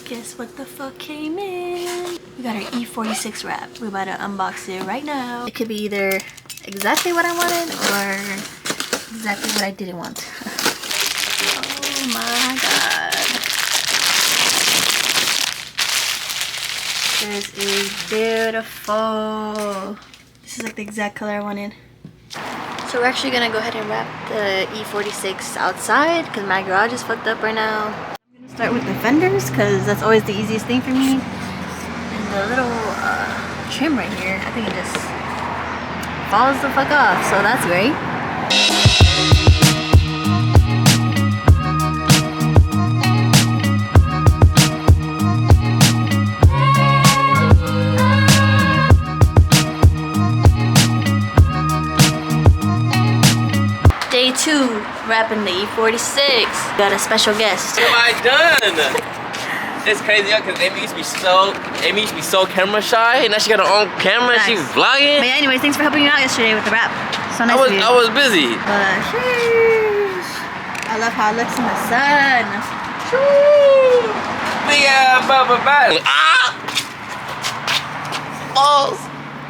Guess what the fuck came in? We got our E46 wrap. We're about to unbox it right now. It could be either exactly what I wanted or exactly what I didn't want. Oh my god. This is beautiful. This is like the exact color I wanted. So we're actually gonna go ahead and wrap the E46 outside because my garage is fucked up right now. I'm gonna start with the fenders because that's always the easiest thing for me. And the little trim right here, I think it just falls the fuck off, so that's great. Day 2, wrapping the E46. Got a special guest. What have I done? It's crazy, because Amy used to be so camera shy, and now she got her own camera. Nice. She's vlogging. But yeah, anyways, thanks for helping me out yesterday with the wrap. So nice of you. I was busy. But sheesh, I love how it looks in the sun. Yeah, ah! Balls.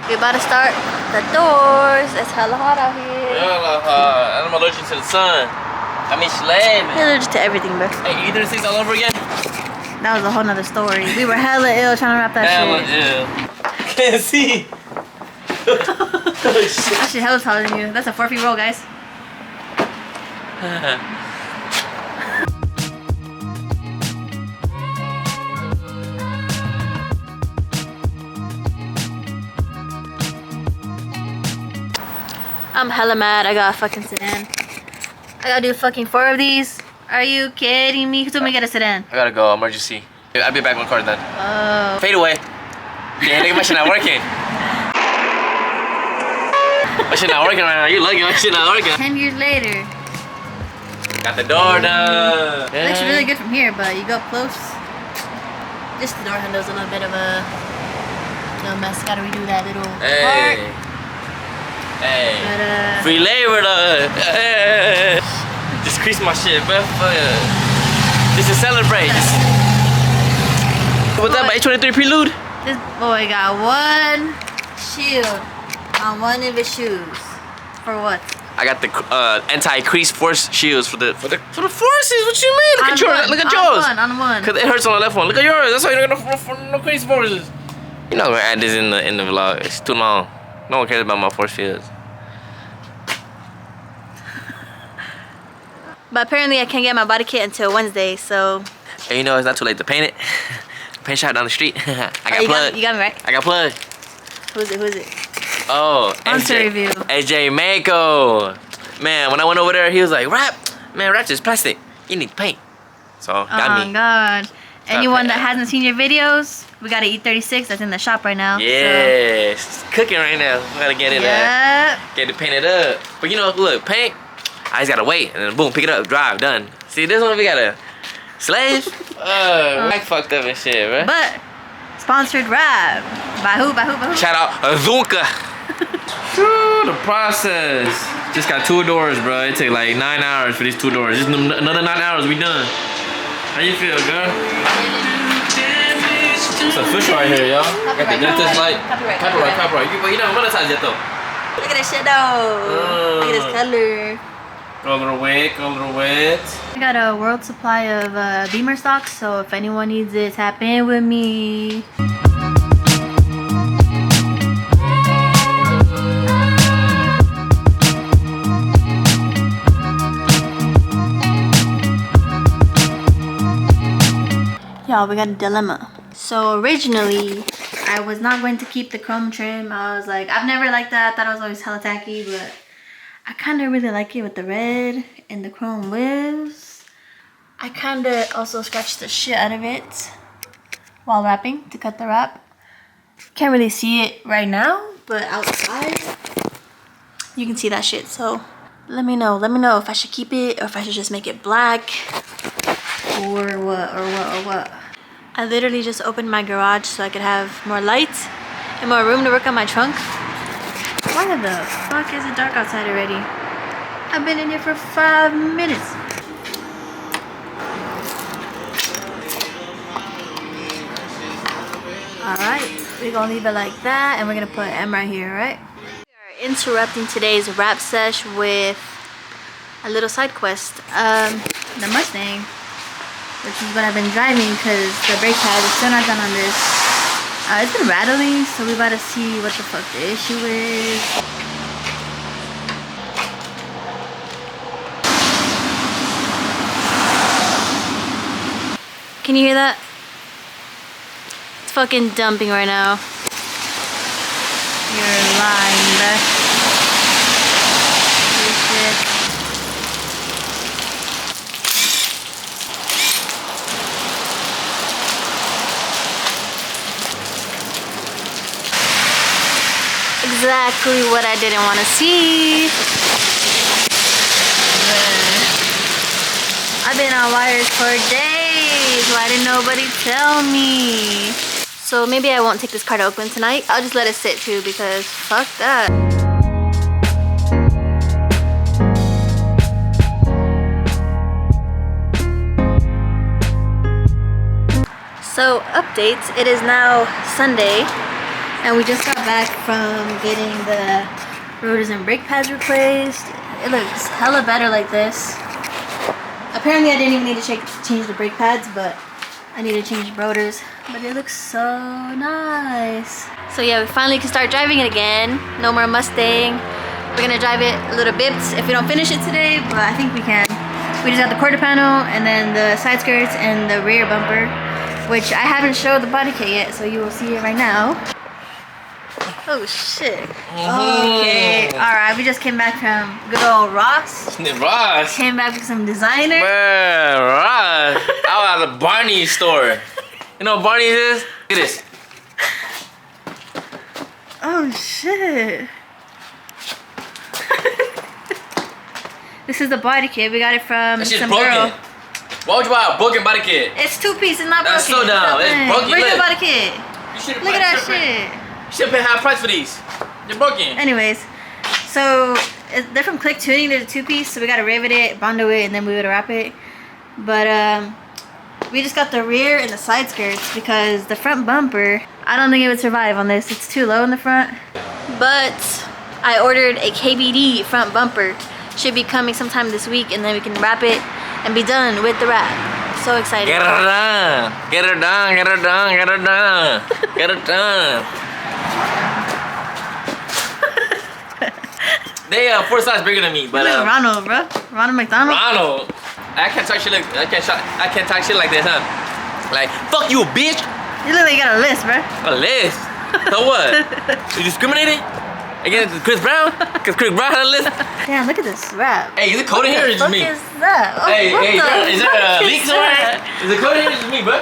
We're about to start the doors. It's hella hot out here. Hella hot. I'm allergic to the sun. I mean, slamming. You're allergic to everything, bro. Hey, you eat these all over again? That was a whole nother story. We were hella ill trying to wrap that hella shit. Ill. Can't see. Oh, shit. That shit hella taller than you. That's a 4-feet roll, guys. I'm hella mad. I got a fucking sedan. I gotta do fucking 4 of these. Are you kidding me? Who told me to get a sedan? I gotta go. Emergency. I'll be back on the car then. Oh. Fade away. Yeah, nigga, my shit not working. My shit not working right now. You lucky my shit not working. 10 years later. Got the door done. It looks really good from here, but you go up close. Just the door handle's a little bit of a little mess. Gotta redo that little part. Hey, but, free labor though. Hey. Just crease my shit, bro. Just to celebrate. What's that, my A23 Prelude? This boy got one shield on one of his shoes. For what? I got the anti-crease force shields for the forces. What you mean? Look at yours. Look at yours. On one. Cause it hurts on the left one. Look at yours. That's why you're gonna no crease forces. You're not gonna add this in the vlog. It's too long. No one cares about my force fields. But apparently I can't get my body kit until Wednesday, so. And you know it's not too late to paint it. Paint shop down the street. I got plugged. You got me right. I got plugged. Who is it? Oh, Sponsor review. AJ Mako. Man, when I went over there, he was like, "Wrap, man, wrap is plastic. You need paint." So got me. Oh my god. Anyone that hasn't seen your videos, we got an E36 that's in the shop right now. Yeah, it's cooking right now. We gotta get it get it painted up. But you know, look, paint, I just gotta wait and then boom, pick it up, drive, done. See, this one we gotta slave. Mike fucked up and shit, bro. But sponsored wrap. By who? Shout out Zooka. The process. Just got 2 doors, bro. It took like 9 hours for these 2 doors. Just another 9 hours, we done. How you feel, girl? It's official right here, y'all. Got the dentist light. Copyright. You don't monetize yet, though. Look at that shit, though. Look at this color. Go a little wet. I got a world supply of Beamer stocks, so if anyone needs it, tap in with me. Y'all, we got a dilemma. So originally, I was not going to keep the chrome trim. I was like, I've never liked that. I thought it was always hella tacky, but I kind of really like it with the red and the chrome lives. I kind of also scratched the shit out of it while wrapping to cut the wrap. Can't really see it right now, but outside, you can see that shit. So let me know if I should keep it or if I should just make it black or what. I literally just opened my garage so I could have more light and more room to work on my trunk. Why the fuck is it dark outside already? I've been in here for 5 minutes. gonna leave it like that, and we're gonna put M right here, right? We are interrupting today's wrap sesh with a little side quest. The Mustang, which is what I've been driving because the brake pad is still not done on this. It's been rattling, so we about to see what the fuck the issue is. Can you hear that? It's fucking dumping right now. You're lying, bruh. Holy shit. Exactly what I didn't want to see. I've been on wires for days. Why didn't nobody tell me? So maybe I won't take this car to Oakland tonight. I'll just let it sit too because fuck that. So updates, it is now Sunday and we just got back from getting the rotors and brake pads replaced. It looks hella better like this. Apparently I didn't even need to change the brake pads, but I need to change the rotors. But it looks so nice. So yeah, we finally can start driving it again. No more Mustang. We're gonna drive it a little bit if we don't finish it today, but I think we can. We just got the quarter panel and then the side skirts and the rear bumper, which I haven't showed the body kit yet, so you will see it right now. Oh shit. Okay. Alright, we just came back from good old Ross. Ross? Came back with some designer. Man, Ross. I was at the Barney's store. You know what Barney's is? Look at this. Oh shit. This is the body kit. We got it from That shit's some broken. girl. Why would you buy a broken body kit? It's 2-piece, it's not That's broken. so dumb. It's broken. Where's your Look. body kit? Look at that shit. You should pay high price for these. They're broken. Anyways, so they're from Cliqtuning. There's a 2-piece, so we gotta rivet it, bondo it, and then we would wrap it. But we just got the rear and the side skirts because the front bumper, I don't think it would survive on this. It's too low in the front. But I ordered a KBD front bumper. Should be coming sometime this week, and then we can wrap it and be done with the wrap. So excited. Get her done. Get her done. Get her done. Get her done. Get her done. They 4 sizes bigger than me, but You look Ronald, bro. Ronald McDonald. Ronald. I can't talk shit like I can't talk shit like this, huh? Like fuck you, bitch. You look like you got a list, bro. A list. So what? You discriminating against Chris Brown? Cause Chris Brown had a list. Damn, look at this wrap. Hey, is it cold in here or just me? What is that? Oh, Hey, what hey, the is there fuck a leak is somewhere? that? Is it cold in here or just me, bro?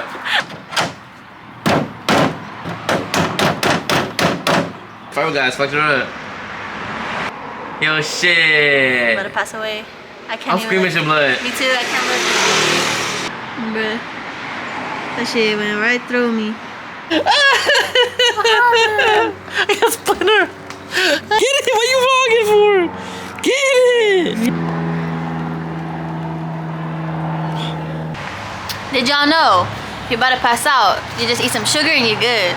Five guys fucked it up. Yo, shit. Let it pass away. I can't I'm even screaming look. some blood. Me too, I can't look. Bruh. That shit went right through me. I got splinter. Get it. What you vlogging for? Get it. Did y'all know? If you're about to pass out, you just eat some sugar and you're good.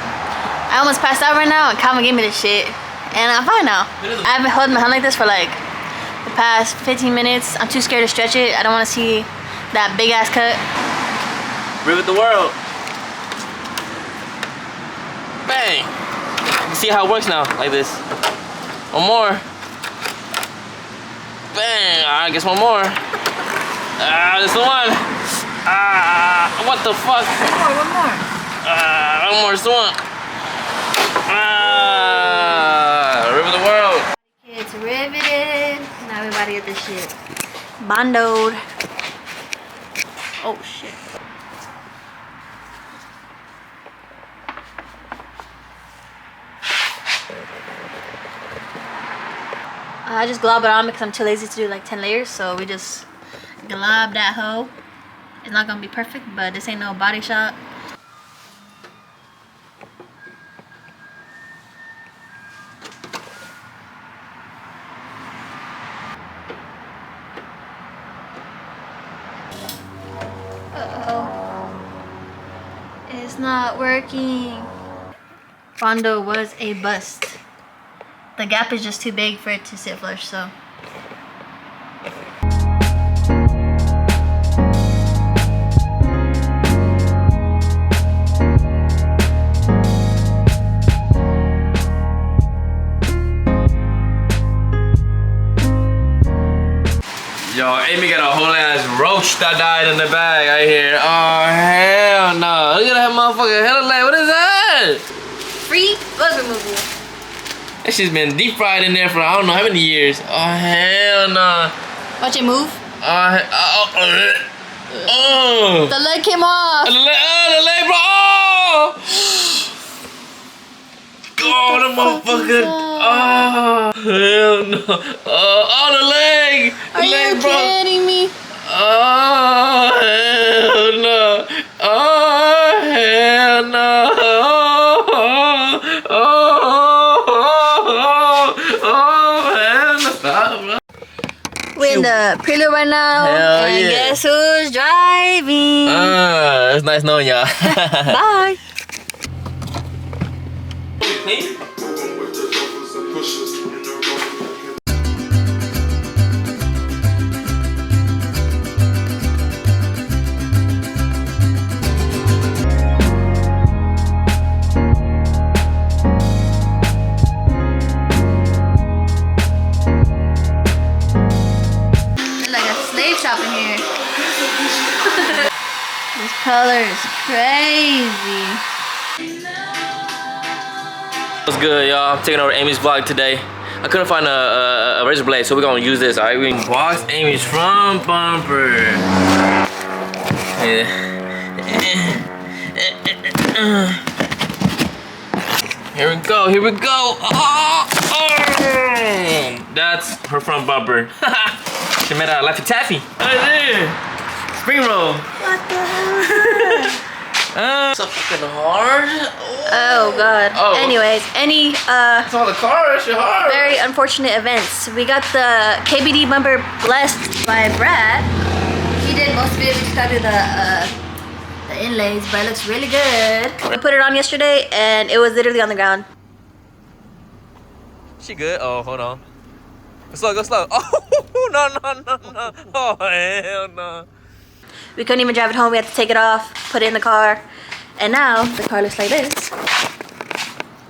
I almost passed out right now and Calvin gave me this shit. And I'm fine now. I've been holding my hand like this for like the past 15 minutes. I'm too scared to stretch it. I don't want to see that big ass cut. Rivet the world. Bang. You see how it works now, like this. One more. Bang. I guess one more. This is the one. What the fuck? One more. One more. It's the one. Rivet the world. It's riveted. Now we about to get this shit bondoed. Oh shit. I just glob it on because I'm too lazy to do like 10 layers, so we just glob that hoe. It's not gonna be perfect, but this ain't no body shop. Uh-oh. It's not working. Rondo was a bust. The gap is just too big for it to sit flush, so. Yo, Amy got a whole ass roach that died in the bag right here. Oh, hell no. Look at that motherfucker. Hell, like, what is that? Free bug removal. That shit's been deep fried in there for I don't know how many years. Oh, hell no. Watch it move. The leg came off. The leg, bro. Oh, the motherfucker. Oh, hell no. Oh, the leg. Are you kidding me? Oh, hell no. Oh, hell no. Oh, hell no. Stop, bro. We're in the prelude right now. Hell and yeah. Guess who's driving? It's nice knowing y'all. Bye. Shop in here. This color is crazy. What's good, y'all? I'm taking over Amy's vlog today. I couldn't find a razor blade, so we're gonna use this. Alright, we can box Amy's front bumper. Yeah. Here we go, here we go. Oh. That's her front bumper. She made a Laffy Taffy. Right there. Spring roll. What the hell? So fucking hard. Oh god. Oh. Anyways, It's on the car, that shit hard. very unfortunate events. We got the KBD bumper blessed by Brad. He did most of it. We just got to do the inlays, but it looks really good. We put it on yesterday and it was literally on the ground. She good? Oh, hold on. Go slow, go slow. Oh, no. Oh, hell no. We couldn't even drive it home. We had to take it off, put it in the car. And now the car looks like this.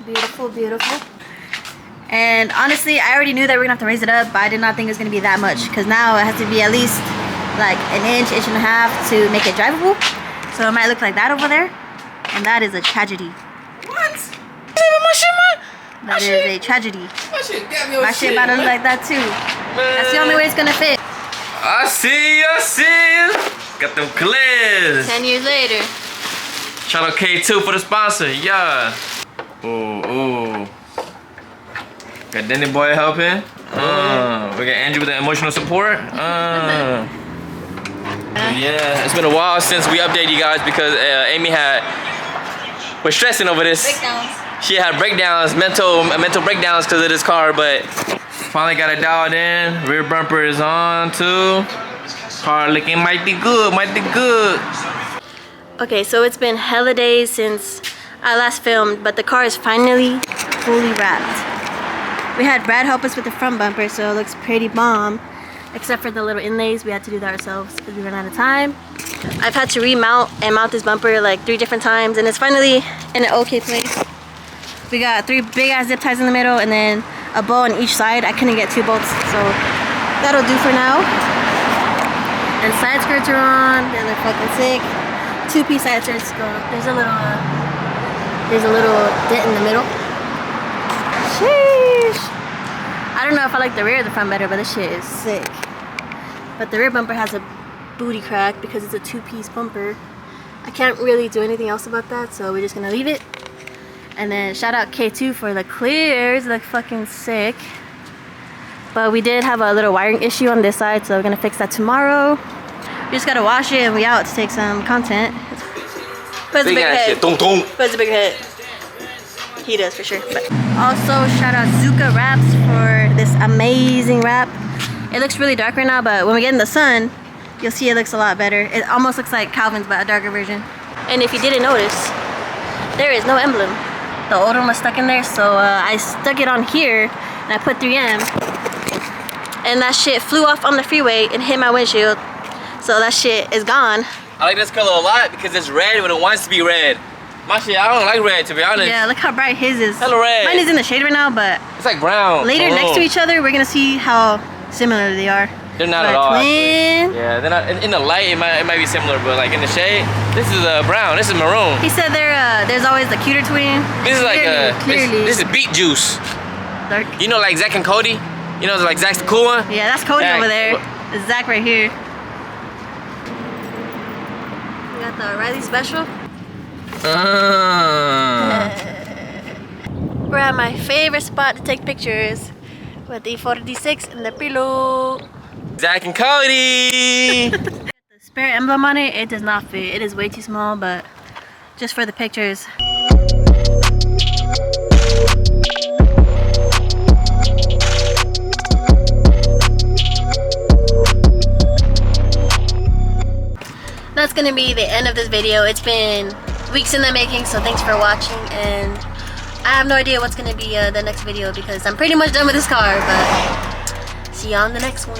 Beautiful, beautiful. And honestly, I already knew that we were gonna have to raise it up, but I did not think it was gonna be that much. Because now it has to be at least like an inch and a half to make it drivable. So it might look like that over there. And that is a tragedy. What? My shit, man. That is a tragedy. My shit got me on My shit about to look like that too. Man. That's the only way it's gonna fit. I see you. Got them clips. 10 years later. Shout out K2 for the sponsor, yeah. Ooh. Got Danny Boy helping. We got Andrew with the emotional support. Yeah, it's been a while since we updated you guys because Amy was stressing over this. Breakdowns. She had breakdowns, mental breakdowns because of this car, but finally got it dialed in. Rear bumper is on too. Car looking mighty good. Okay, so it's been hella days since I last filmed, but the car is finally fully wrapped. We had Brad help us with the front bumper, so it looks pretty bomb. Except for the little inlays, we had to do that ourselves because we ran out of time. I've had to remount and mount this bumper like 3 different times, and it's finally in an okay place. We got 3 big ass zip ties in the middle and then a bow on each side. I couldn't get 2 bolts, so that'll do for now. And side skirts are on. They look fucking sick. 2-piece side skirts go. There's a little dent in the middle. Sheesh. I don't know if I like the rear or the front better, but this shit is sick. But the rear bumper has a booty crack because it's a 2-piece bumper. I can't really do anything else about that, so we're just gonna leave it. And then shout out K2 for the clears. They look fucking sick. But we did have a little wiring issue on this side, so we're gonna fix that tomorrow. We just gotta wash it and we out to take some content. Who has a bigger head? Who has a bigger head? He does for sure. But also shout out ZookaWraps for this amazing wrap. It looks really dark right now, but when we get in the sun, you'll see it looks a lot better. It almost looks like Calvin's, but a darker version. And if you didn't notice, there is no emblem. The old one was stuck in there, so I stuck it on here and I put 3M. And that shit flew off on the freeway and hit my windshield. So that shit is gone. I like this color a lot because it's red when it wants to be red. My shit, I don't like red, to be honest. Yeah, look how bright his is. Hella red. Mine is in the shade right now, but it's like brown. later next to each other, we're gonna see how similar they are. They're not but at all. twin. Yeah, they're not. In the light, it might be similar, but like in the shade, this is brown. This is maroon. He said there's always the cuter twin. This is like clearly. This is beet juice. Dark. You know, like Zach and Cody. You know, like Zach's the cool one. Yeah, that's Cody over there. It's Zach right here. We got the Riley special. We're at my favorite spot to take pictures with the E46 and the pillow. Zach and Cody. The spare emblem on it, it does not fit. It is way too small, but just for the pictures. That's gonna be the end of this video. It's been weeks in the making, so thanks for watching, and I have no idea what's gonna be the next video because I'm pretty much done with this car, but see you on the next one.